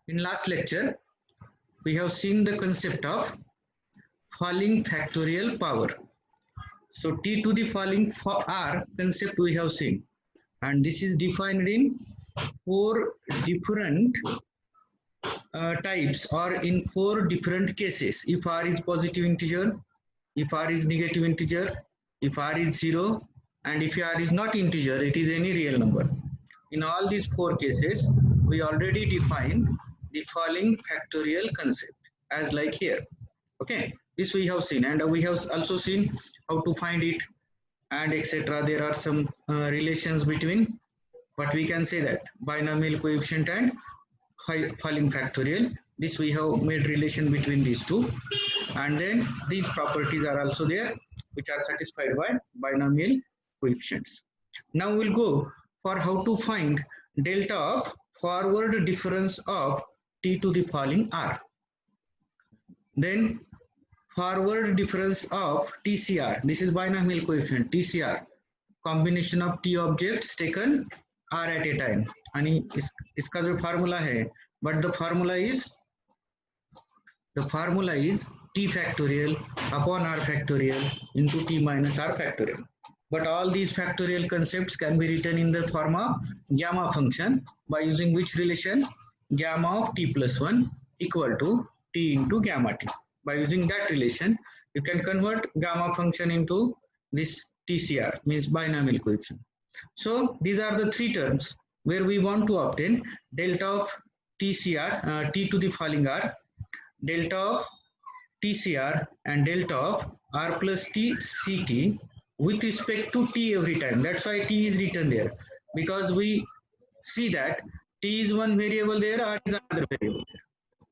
In last lecture, we have seen the concept of falling factorial power. So t to the falling r concept we have seen, and this is defined in four different types or in four different cases. If r is positive integer, if r is negative integer, if r is 0, and if r is not integer, it is any real number. In all these four cases, we already defined the falling factorial concept as like here. Okay, this we have seen, and we have also seen how to find it and etc. There are some relations between, but we can say that binomial coefficient and falling factorial. This we have made relation between these two, and then these properties are also there which are satisfied by binomial coefficients. Now we'll go for how to find delta of forward difference of t to the falling r. Then forward difference of TCR. This is binomial coefficient TCR, combination of t objects taken r at a time. आणि इसका जो formula है, but the formula is t factorial upon r factorial into t minus r factorial. But all these factorial concepts can be written in the form of gamma function by using which relation? Gamma of t plus 1 equal to t into gamma t. By using that relation, you can convert gamma function into this TCR, means binomial coefficient. So these are the three terms where we want to obtain delta of TCR, t to the falling r, delta of TCR, and delta of r plus t ct with respect to t every time. That's why t is written there, because we see that t is one variable there, r is another variable there.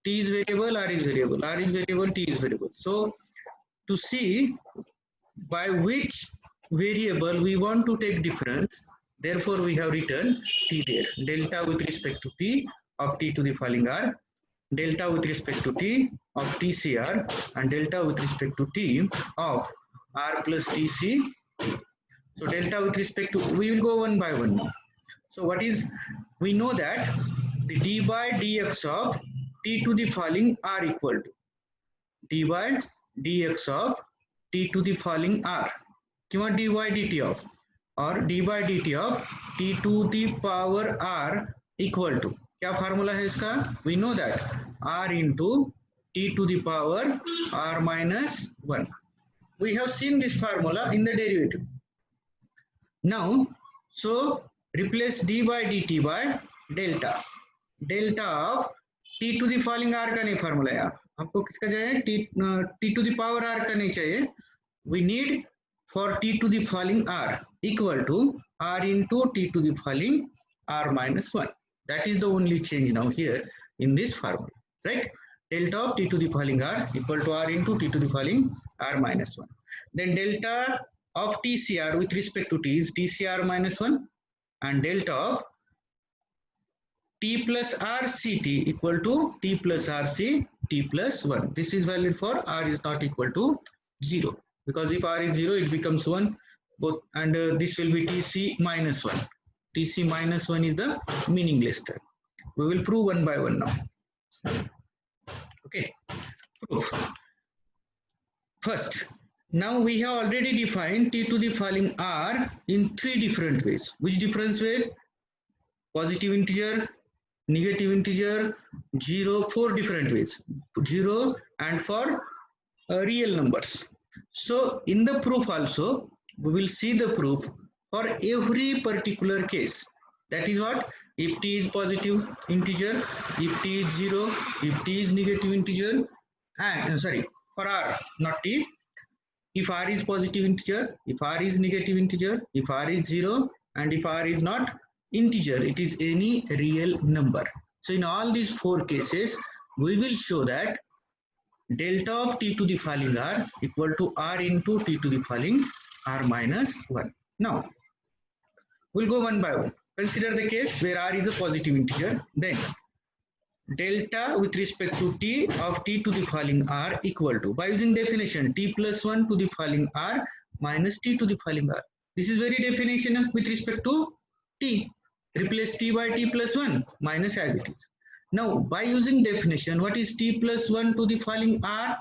T is variable, r is variable, r is variable, t is variable. So to see by which variable we want to take difference, therefore we have written t there. Delta with respect to t of t to the falling r, delta with respect to t of TCR, and delta with respect to t of r plus tc. So delta with respect to, we will go one by one now. So what is, we know that the d by dx of t to the falling r equal to d by dx of t to the falling r, किंवा dy dt of, or d by dt of t to the power r equal to, क्या formula है इसका? We know that r into t to the power r minus 1. We have seen this formula in the derivative. Now, so replace d by dt by delta. Delta of t to the falling r का नहीं formula है, आपको किसका चाहिए? t to the power r का नहीं चाहिए. We need for t to the falling r equal to r into t to the falling r minus 1. That is the only change now here in this formula, right? Delta of t to the falling r equal to r into t to the falling r minus 1. Then delta of TCR with respect to t is TCR minus 1, and delta of t plus rct equal to t plus rc t plus 1. This is valid for r is not equal to 0, because if r is 0 it becomes 1, both, and this will be tc minus 1. Tc minus 1 is the meaningless term. We will prove one by one now. Okay, proof. First, now we have already defined t to the falling r in three different ways. Which different way? Positive integer, negative integer, 0, four different ways. 0 and for real numbers. So in the proof also, we will see the proof for every particular case. That is what? If t is positive integer, if t is 0, if t is negative integer, and sorry, for r, not t. If r is positive integer, if r is negative integer, if r is 0, and if r is not integer, it is any real number. So in all these four cases, we will show that delta of t to the falling r equal to r into t to the falling r minus 1. Now, we'll go one by one. Consider the case where r is a positive integer. Then delta with respect to t of t to the falling r equal to, by using definition, t plus 1 to the falling r minus t to the falling r. This is very definition with respect to t. Replace t by t plus 1 minus as it is. Now by using definition, what is t plus 1 to the following r?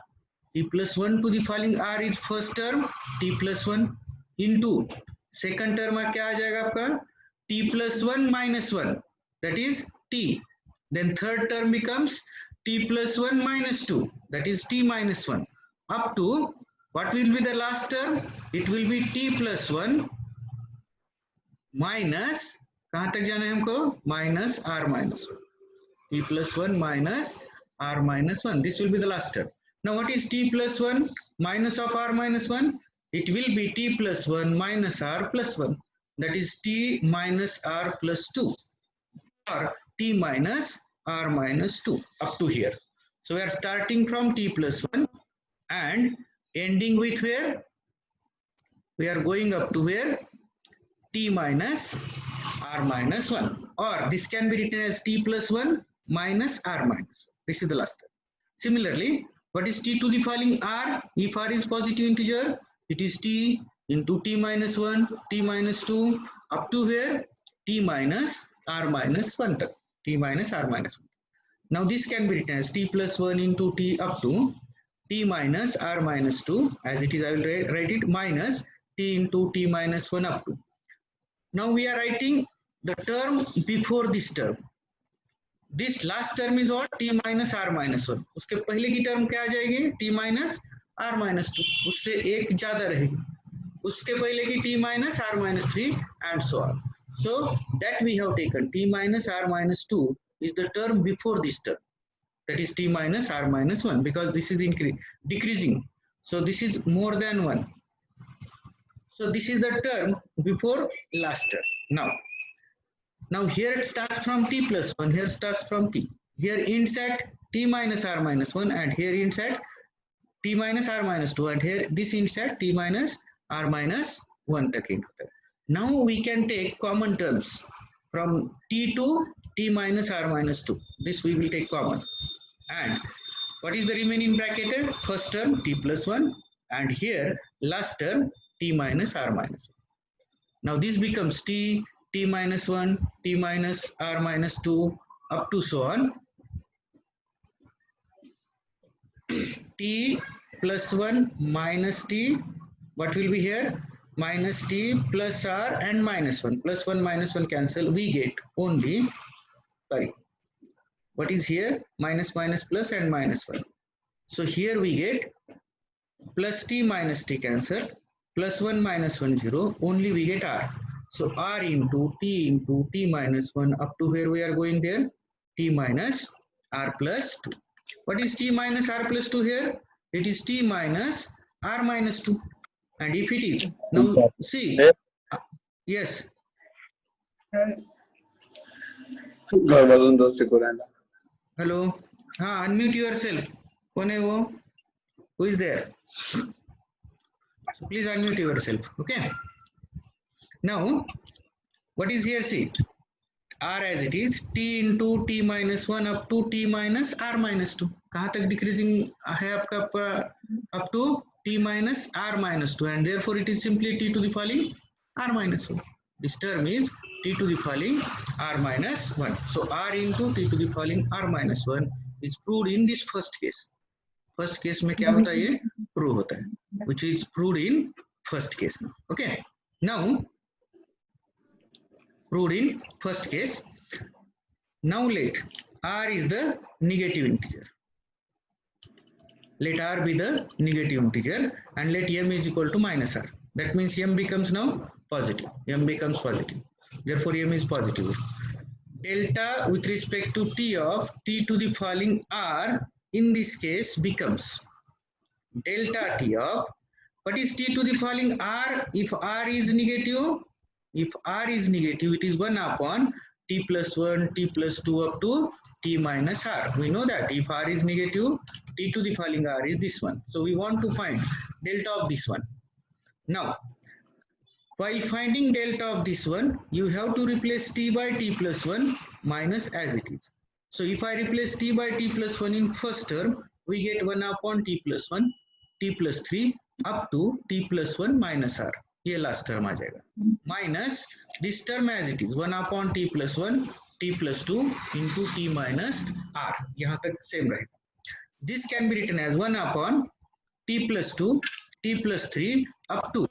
T plus 1 to the following r is first term t plus 1 into second term में क्या आ जाएगा आपका t plus 1 minus 1, that is t. Then third term becomes t plus 1 minus 2, that is t minus 1, up to what will be the last term? It will be t plus 1 minus, कहाँ तक जाना है हमको, minus r minus 1. T plus 1 minus r minus 1. This will be the last term. Now what is t plus 1 minus of r minus 1? It will be t plus 1 minus r plus 1. That is t minus r plus 2 or t minus r minus 2 up to here. So we are starting from t plus 1 and ending with where? We are going up to where? T minus r minus 1, or this can be written as t plus 1 minus r minus 1. This is the last term. Similarly, what is t to the following r? If r is positive integer, it is t into t minus 1, t minus 2, up to where? T minus r minus 1. T minus r minus 1. Now this can be written as t plus 1 into t up to t minus r minus 2, as it is I will write it, minus t into t minus 1 up to. Now we are writing the term before this term. This last term is what? T minus r minus 1. उसके पहले की term क्या आ जाएगी? T minus r minus 2. उससे एक ज़्यादा रहेगी. उसके पहले की T minus r minus 3 and so on. So that we have taken T minus r minus 2 is the term before this term. That is T minus r minus 1, because this is decreasing. So this is more than 1. So this is the term before last term. Now here it starts from t plus 1, here starts from t. Here ends at t minus r minus 1, and here ends at t minus r minus 2, and here this ends at t minus r minus 1 tak end hota hai. Now we can take common terms from t to t minus r minus 2. This we will take common. And what is the remaining bracket? First term t plus 1, and here last term t minus r minus 1. Now this becomes t minus 1, t minus r minus 2, up to so on. T plus 1 minus t, what will be here? Minus t plus r and minus 1. Plus 1 minus 1 cancel. We get only, sorry, what is here? Minus minus plus and minus 1. So here we get plus t minus t cancel. Plus 1 minus 1 0. Only we get r. So r into t minus 1 up to where we are going there? T minus r plus 2. What is t minus r plus 2 here? It is t minus r minus 2. And if it is, now see, yes. Hello. Unmute yourself. Who is there? So please unmute yourself. Okay. Now, what is here? See, r as it is, t into t minus 1 up to t minus r minus 2. कहाँ तक decreasing है आपका? Up to t minus r minus 2, and therefore it is simply t to the following r minus 1. This term is t to the following r minus 1. So r into t to the following r minus 1 is proved in this first case. First case में क्या होता है? ये prove होता है, which is proved in first case now. Okay. Now proved in first case. Now let r is the negative integer. Let r be the negative integer and let m is equal to minus r. That means m becomes now positive. M becomes positive. Therefore m is positive. Delta with respect to t of t to the following r in this case becomes delta t of, what is t to the following r if r is negative? If r is negative, it is 1 upon t plus 1, t plus 2 up to t minus r. We know that if r is negative, t to the following r is this one. So we want to find delta of this one. Now, while finding delta of this one, you have to replace t by t plus 1 minus as it is. So if I replace t by t plus 1 in first term, we get 1 upon t plus 1, t plus 3 up to t plus 1 minus r. ये last term आ जाएगा. Minus this term as it is 1 upon t plus 1, t plus 2 into t minus r. यहाँ तक same रहेगा. This can be written as 1 upon t plus 2, t plus 3 up to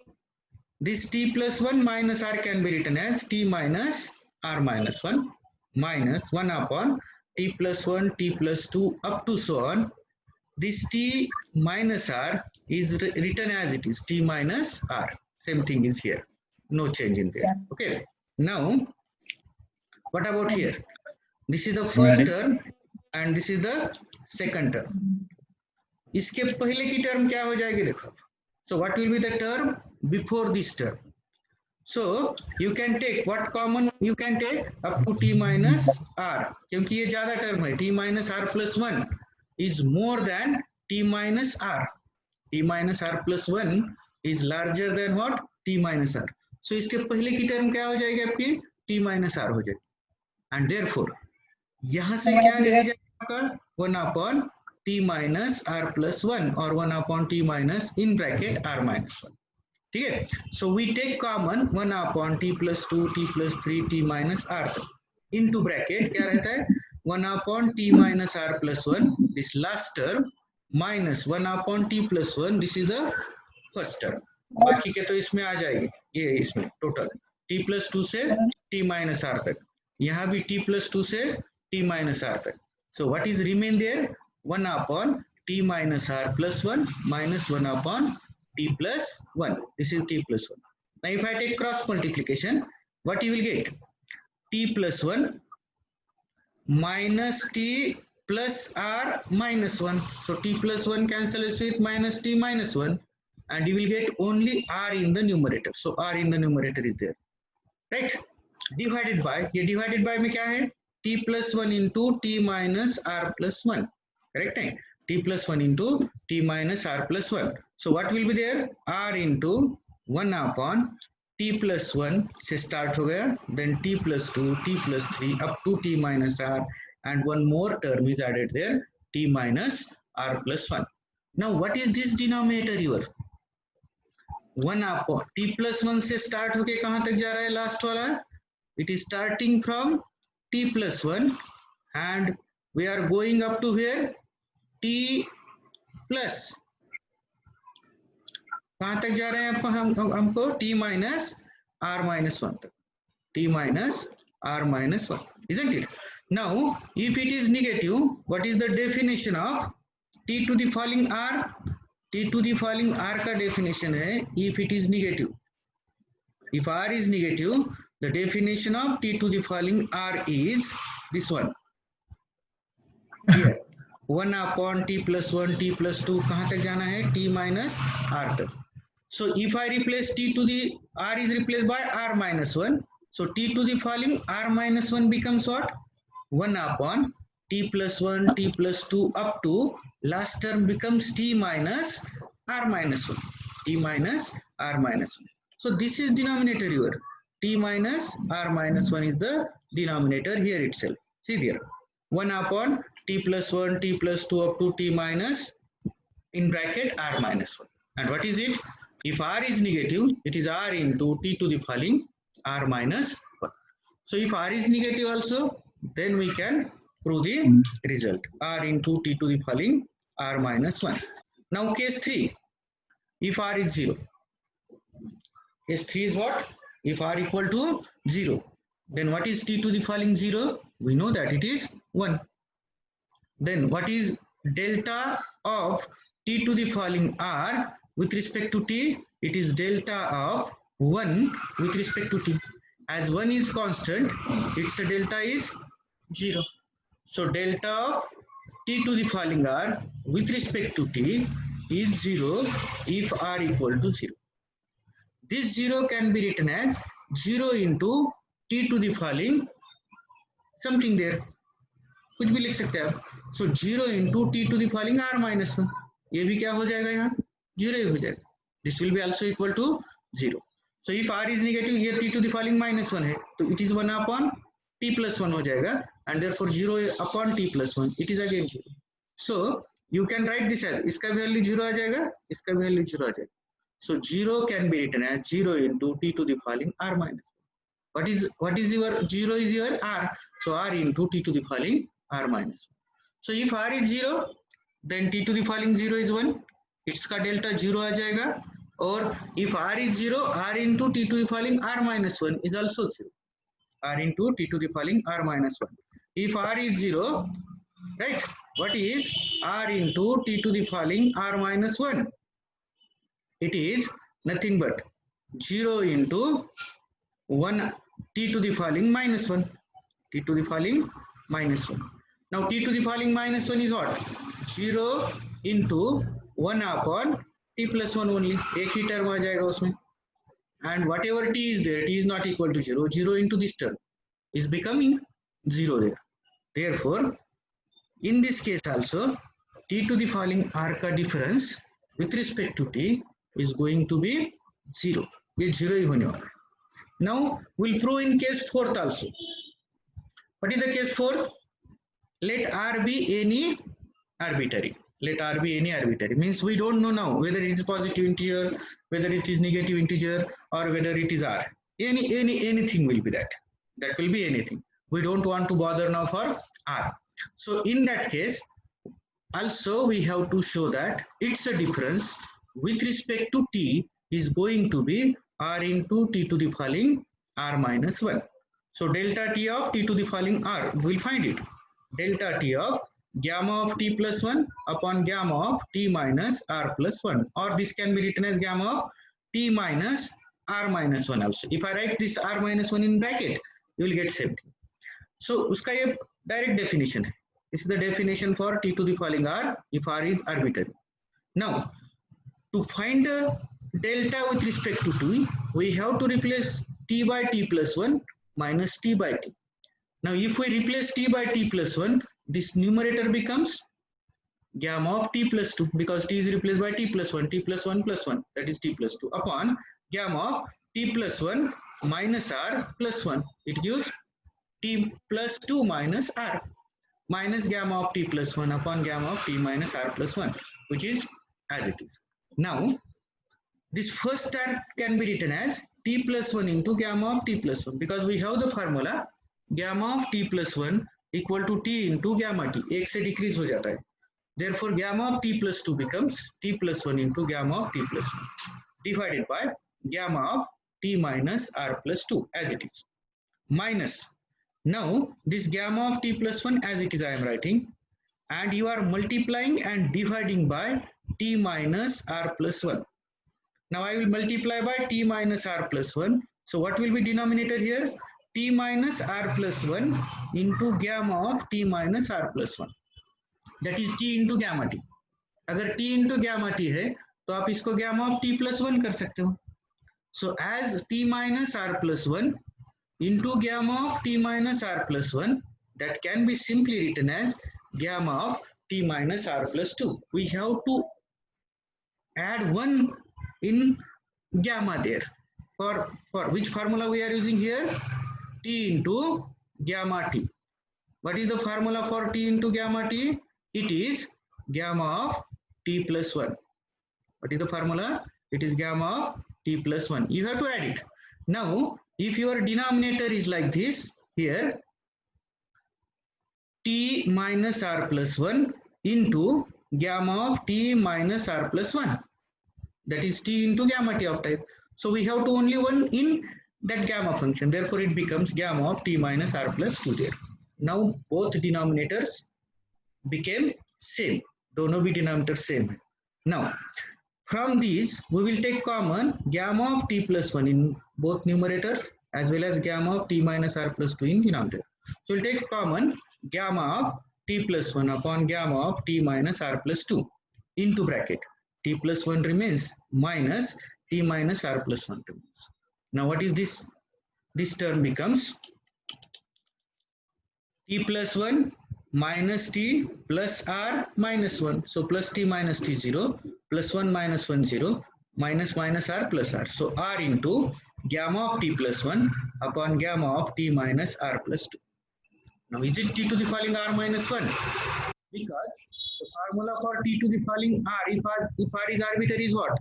this t plus 1 minus r can be written as t minus r minus 1 minus 1 upon t plus 1, t plus 2 up to so on. This t minus r is written as it is t minus r. Same thing is here. No change in there. Okay. Now, what about here? This is the first term and this is the second term. इसके पहले की term क्या हो जाएगी देखो. So what will be the term before this term? So you can take what common you can take up to t minus r, क्योंकि ये ज्यादा टर्म है. t minus r plus 1 is more than t minus r. t minus r plus 1 is larger than what? t minus r. So इसके पहले की term क्या हो जाएगी आपकी? t minus r हो जाएगी. And therefore यहाँ से क्या रह जाएगा आपका? 1 upon t minus r plus 1 or 1 upon t minus in bracket r minus 1. ठीक है. So we take common 1 upon t plus 2, t plus 3, t minus r into bracket क्या रहता है? 1 upon t minus r plus 1, this last term, minus 1 upon t plus 1, this is the first term. बाकी के तो इसमें आ जाएगी. ये इसमें टोटल t plus 2 से t minus r तक. यहाँ भी t plus 2 से t minus r तक. So what is remain there? 1 upon t minus r plus 1 minus 1 upon t plus 1. This is t plus 1. Now if I take cross multiplication, what you will get? T plus 1 minus t plus r minus 1. So t plus 1 cancels with minus t minus 1 and you will get only r in the numerator. So r in the numerator is there. Right? Divided by, ये divided by में क्या है? t plus 1 into t minus r plus 1. Correct है? t plus 1 into t minus r plus 1. So what will be there? r into 1 upon t plus 1 से start हो गया, then t plus 2, t plus 3 up to t minus r and one more term is added there, t minus r plus 1. Now what is this denominator here? 1 upon t plus 1 से start होके कहाँ तक जा रहा है last वाला? It is starting from t plus 1 and we are going up to here t plus कहाँ तक जा रहे हैं आपको हमको t minus r minus 1 तक, t minus r minus 1, isn't it? Now if it is negative, what is the definition of t to the falling r? t to the falling r का definition है if it is negative. If r is negative, the definition of t to the falling r is this one. Here 1 upon t plus 1, t plus 2 कहाँ तक जाना है? t minus r तक. So if I replace t to the r is replaced by r minus 1. So t to the falling r minus 1 becomes what? 1 upon t plus 1, t plus 2 up to last term becomes t minus r minus 1. t minus r minus 1. So this is denominator here. t minus r minus 1 is the denominator here itself. See there. 1 upon t plus 1, t plus 2 up to t minus in bracket r minus 1. And what is it? If r is negative, it is r into t to the falling r minus 1. So if r is negative also, then we can prove the result. R into t to the falling r minus 1. Now case 3. If r is 0. Case 3 is what? If r equal to 0. Then what is t to the falling 0? We know that it is 1. Then what is delta of t to the falling r with respect to t? It is delta of 1 with respect to t. As 1 is constant, its delta is 0. So delta of t to the falling r with respect to t is 0 if r equal to 0. This 0 can be written as 0 into t to the falling something there. कुछ भी लिख सकते हैं आप. So 0 into t to the falling r minus 1. ये भी क्या हो जाएगा यहाँ? 0 ही हो जाएगा. This will be also equal to 0. So if r is negative, ये t to the falling minus 1 है, तो it is 1 upon t plus 1 हो जाएगा, and therefore 0 upon t plus 1, it is again 0. So you can write this as, इसका value 0 आ जाएगा, इसका value 0 आ जाएगा. So 0 can be written as 0 into t to the falling r minus 1. What is your 0 is your r. So r into t to the falling r minus 1. So if r is 0, then t to the falling 0 is 1. इसका delta 0 आ जाएगा. Or if r is 0, r into t to the falling r minus 1 is also 0. R into t to the falling r minus 1. If r is 0, right, what is r into t to the falling r minus 1? It is nothing but 0 into 1 t to the falling minus 1. T to the falling minus 1. Now t to the falling minus 1 is what? 0 into 1 upon t plus 1 only. एक ही term आ जाएगा उसमें. And whatever t is there, t is not equal to 0. 0 into this term is becoming 0 there. Therefore, in this case also, t to the falling r का difference with respect to t is going to be 0. ये 0 ही होने वाला है. Now we'll prove in case 4th also. What is the case 4th? Let r be any arbitrary. Let r be any arbitrary. Means we don't know now whether it is positive integer, whether it is negative integer, or whether it is r. Anything will be that. That will be anything. We don't want to bother now for r. So in that case, also we have to show that its a difference with respect to t is going to be r into t to the falling r minus 1. So delta t of t to the falling r, we will find it. Delta t of gamma of t plus 1 upon gamma of t minus r plus 1, or this can be written as gamma of t minus r minus 1 also. If I write this r minus 1 in bracket, you will get same thing. So उसका ये direct definition है. This is the definition for t to the falling r if r is arbitrary. Now to find the delta with respect to t, we have to replace t by t plus 1 minus t by t. Now if we replace t by t plus 1, this numerator becomes gamma of t plus 2, because t is replaced by t plus 1 plus 1, that is t plus 2, upon gamma of t plus 1 minus r plus 1. It gives t plus 2 minus r, minus gamma of t plus 1 upon gamma of t minus r plus 1, which is as it is. Now this first term can be written as t plus 1 into gamma of t plus 1, because we have the formula gamma of t plus 1 equal to t into gamma t. एक से decrease हो जाता है. Therefore gamma of t plus 2 becomes t plus 1 into gamma of t plus 1 divided by gamma of t minus r plus 2 as it is, minus, now this gamma of t plus 1 as it is I am writing, and you are multiplying and dividing by t minus r plus 1. Now I will multiply by t minus r plus 1. So what will be denominator here? T minus r plus 1 into gamma of t minus r plus 1. That is t into gamma t. अगर t into gamma t है तो आप इसको gamma of t plus 1 कर सकते हो. So as t minus r plus 1 into gamma of t minus r plus 1, that can be simply written as gamma of t minus r plus 2. We have to add 1 in gamma there. For which formula we are using here? T into gamma t. What is the formula for t into gamma t? It is gamma of t plus 1. What is the formula? It is gamma of t plus 1. You have to add it. Now if your denominator is like this, here t minus r plus 1 into gamma of t minus r plus 1, that is t into gamma t of type. So we have to only 1 in that gamma function, therefore it becomes gamma of t minus r plus 2 there. Now both denominators became same, दोनों भी denominator same है. Now from these we will take common gamma of t plus 1 in both numerators as well as gamma of t minus r plus 2 in denominator. So we'll take common gamma of t plus 1 upon gamma of t minus r plus 2 into bracket. T plus 1 remains minus t minus r plus 1 remains. Now what is this? This term becomes t plus 1 minus t plus r minus 1. So plus t minus t 0, plus 1 minus 1 0, minus minus r plus r. So r into gamma of t plus 1 upon gamma of t minus r plus 2. Now is it t to the falling r minus 1? Because the formula for t to the falling r, if r is arbitrary, is what?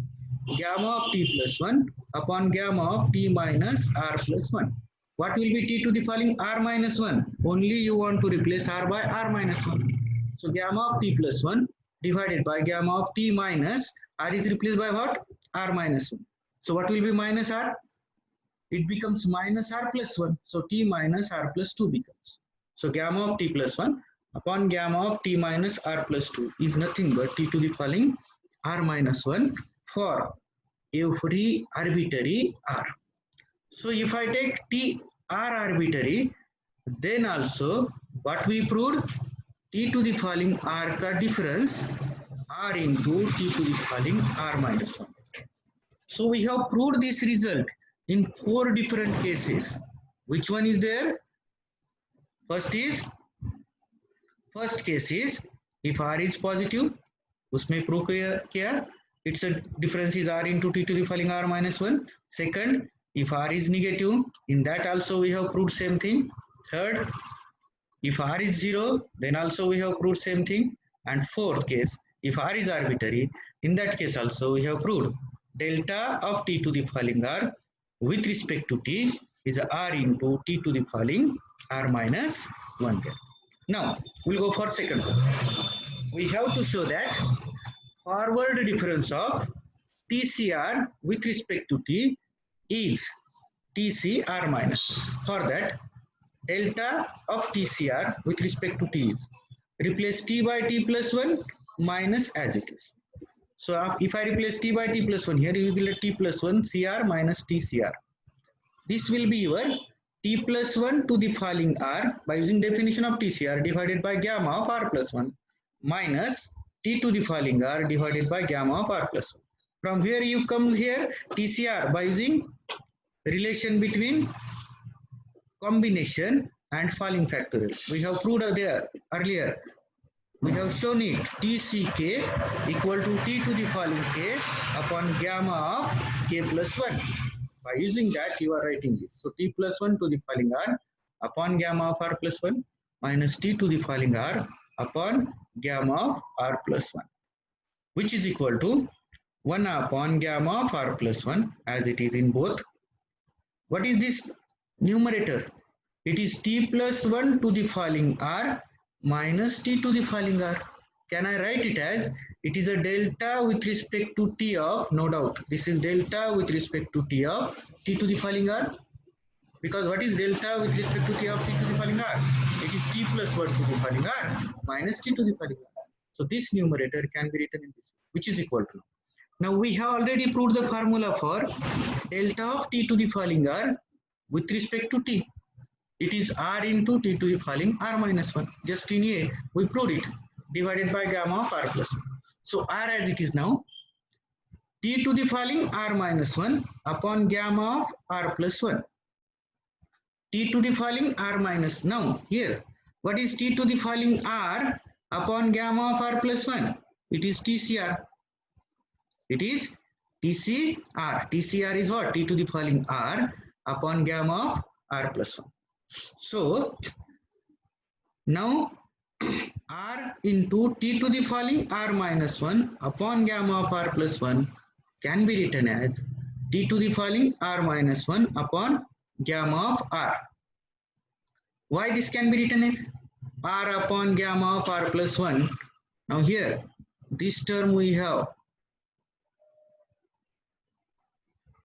Gamma of t plus 1 upon gamma of t minus r plus 1. What will be t to the falling r minus 1? Only you want to replace r by r minus 1. So gamma of t plus 1 divided by gamma of t minus r is replaced by what? R minus 1. So what will be minus r? It becomes minus r plus 1. So t minus r plus 2 becomes. So gamma of t plus 1 upon gamma of t minus r plus 2 is nothing but t to the falling r minus 1 for every arbitrary r. So if I take t r arbitrary, then also what we proved? T to the falling r ka difference r into t to the falling r minus 1. So we have proved this result in 4 different cases. Which one is there? First case is if r is positive, उसमें prove किया its a difference is r into t to the falling r minus 1. Second, if r is negative, in that also we have proved same thing. Third, if r is 0, then also we have proved same thing. And fourth case, if r is arbitrary, in that case also we have proved delta of t to the falling r with respect to t is r into t to the falling r minus 1 there. Now we'll go for second one. We have to show that forward difference of TCR with respect to t is TCR minus. For that, delta of TCR with respect to t is replace t by t plus 1 minus as it is. So if I replace t by t plus 1 here, you will get t plus 1 CR minus TCR. This will be your t plus 1 to the falling r by using definition of TCR divided by gamma of r plus 1 minus t to the falling r divided by gamma of r plus 1. From where you come here TCR by using relation between combination and falling factorial. We have proved there earlier. We have shown it TCK equal to t to the falling k upon gamma of k plus 1. By using that you are writing this. So t plus 1 to the falling r upon gamma of r plus 1 minus t to the falling r upon gamma of r plus 1, which is equal to 1 upon gamma of r plus 1 as it is in both. What is this numerator? It is t plus 1 to the falling r minus t to the falling r. Can I write it as it is a delta with respect to t of, no doubt, this is delta with respect to t of t to the falling r, because what is delta with respect to t of t to the falling r? It is t plus 1 to the falling r minus t to the falling r. So this numerator can be written in this, which is equal to. Now we have already proved the formula for delta of t to the falling r with respect to t. It is r into t to the falling r minus 1. Just in A, we proved it, divided by gamma of r plus 1. So r as it is now, t to the falling r minus 1 upon gamma of r plus 1. T to the falling r minus, now here, what is t to the falling r upon gamma of r plus 1? It is TCR. It is TCR. TCR is what? T to the falling r upon gamma of r plus 1. So now r into t to the falling r minus 1 upon gamma of r plus 1 can be written as t to the falling r minus 1 upon gamma of r. Why this can be written as r upon gamma of r plus 1? Now here, this term we have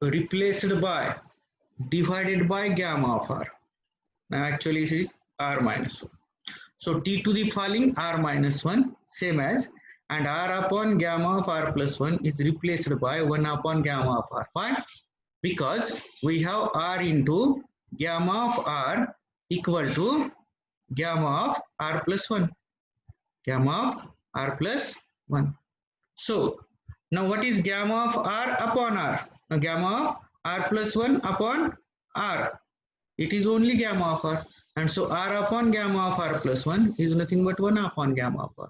replaced by divided by gamma of r. Now actually it is r minus 1. So t to the falling r minus 1 same as, and r upon gamma of r plus 1 is replaced by 1 upon gamma of r. Why? Because we have r into gamma of r equal to gamma of r plus 1. Gamma of r plus 1. So now what is gamma of r upon r? Now gamma of r plus 1 upon r. It is only gamma of r, and so r upon gamma of r plus 1 is nothing but 1 upon gamma of r.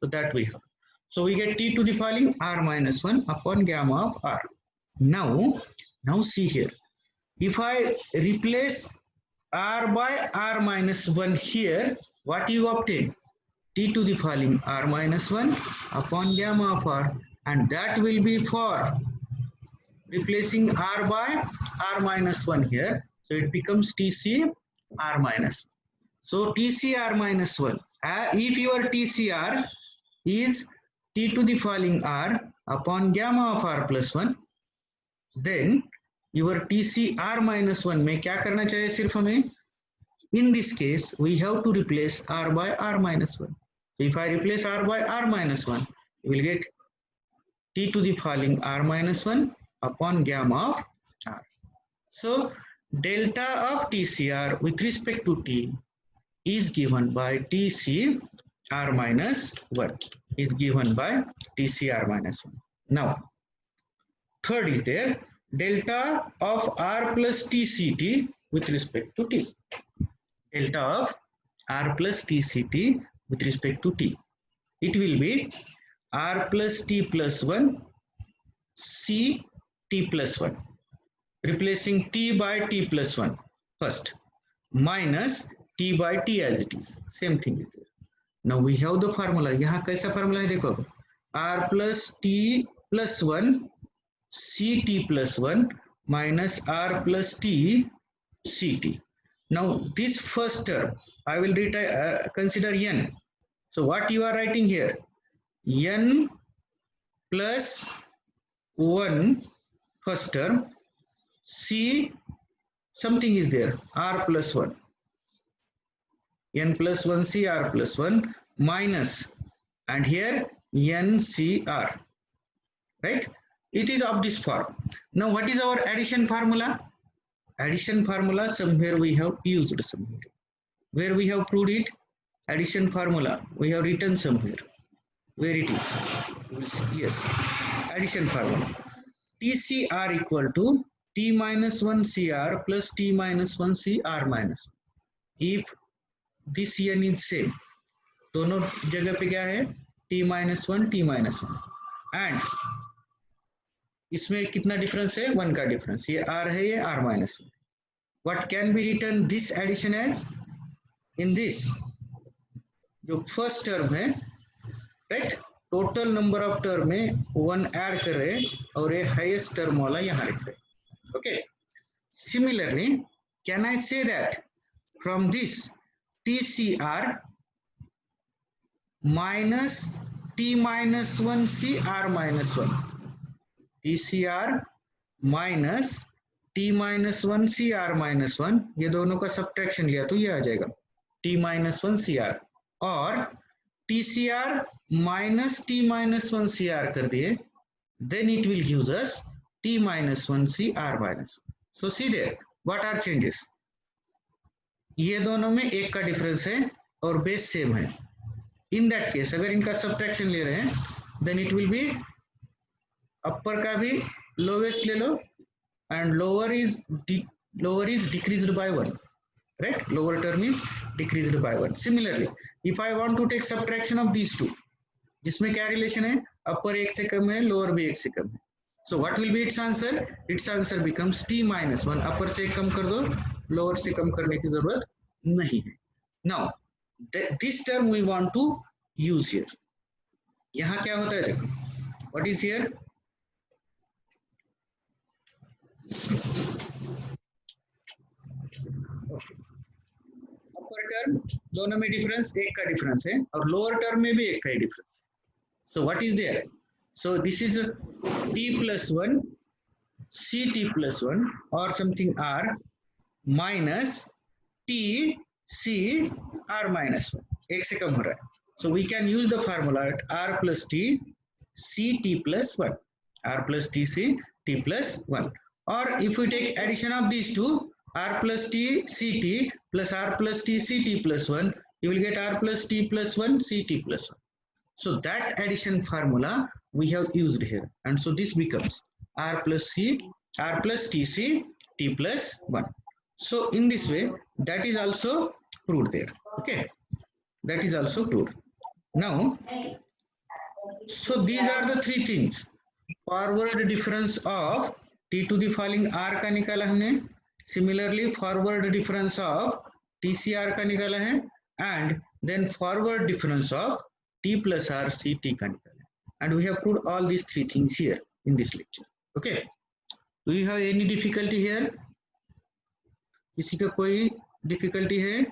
So that we have. So we get t to the falling r minus 1 upon gamma of r. Now see here. If I replace r by r minus 1 here, what you obtain? T to the falling r minus 1 upon gamma of r, and that will be for replacing r by r minus 1 here. So it becomes TCR minus. So TCR minus 1. If your TCR is T to the falling R upon gamma of R plus 1, then your TCR minus 1 में क्या करना चाहिए सिर्फ हमें? In this case, we have to replace R by R minus 1. So if I replace R by R minus 1, you will get T to the falling R minus 1 upon gamma of R. So delta of TCR with respect to T is given by TCR minus 1. Is given by TCR minus 1. Now, third is there, delta of R plus TCT with respect to T. Delta of R plus TCT with respect to T. It will be R plus T plus 1 C T plus 1. Replacing T by T plus 1 first, minus T by T as it is. Same thing is there. Now we have the formula. यहाँ कैसा formula है देखो, R plus T plus 1 C T plus 1 minus R plus T C T. Now this first term I will consider n. So what you are writing here, n plus 1 first term C something is there, R plus 1, n plus 1 C R plus 1 minus, and here n C R, right? It is of this form. Now what is our addition formula? Addition formula somewhere we have used somewhere. Where we have proved it? Addition formula we have written somewhere. Where it is? Yes, addition formula. TCR equal to T minus 1 CR plus T minus 1 CR minus 1. If this n is same, दोनों जगह पे क्या है? T minus 1 T minus 1, and इसमें कितना difference है? 1 का difference. ये R है, ये R minus 1. What can be written this addition as? In this जो फर्स्ट टर्म है, right, total number of term में 1 ऐड कर रहे और ये हाईएस्ट टर्म वाला यहाँ लिख रहे. Okay, similarly can I say that from this TCR minus T minus 1 CR minus 1, TCR minus T minus 1 CR minus 1, ये दोनों का सब्ट्रैक्शन लिया तो ये आ जाएगा T minus 1 CR, और TCR minus T minus 1 CR कर दिए, then it will give us T minus 1 CR minus 1. So see there, what are changes? ये दोनों में 1 का डिफरेंस है और बेस सेम है. इन दैट केस अगर इनका सब्ट्रैक्शन ले रहे हैं, then it will be upper का भी लोवेस्ट ले लो and lower is decreased by 1, right? Lower term is decreased by 1. Similarly if I want to take subtraction of these two, जिसमें क्या रिलेशन है? अपर 1 से कम है, लोअर भी 1 से कम है. So what will be it's answer? It's answer becomes T minus 1. अपर से कम कर दो, लोअर से कम करने की जरूरत नहीं है. Now this term we want to use here. यहाँ क्या होता है देखो, what is here? Upper term दोनों में डिफरेंस 1 का डिफरेंस है और लोअर टर्म में भी 1 का ही डिफरेंस है. So what is there? So this is T plus 1 CT plus 1 or something R minus T C R minus 1. 1 से कम हो रहा है. So we can use the formula at R plus T C T plus 1. R plus T C T plus 1. Or if we take addition of these two, R plus T C T plus R plus T C T plus 1, you will get R plus T plus 1 C T plus 1. So that addition formula we have used here. And so this becomes R plus T C T plus 1. So in this way, that is also proved there. Okay, that is also proved. Now, so these are the 3 things. Forward difference of T to the falling R का निकाला हमने. Similarly, forward difference of TCR का निकाला है, and then forward difference of T plus R CT का निकाला है. And we have proved all these 3 things here in this lecture. Okay, do you have any difficulty here? किसी का कोई difficulty है?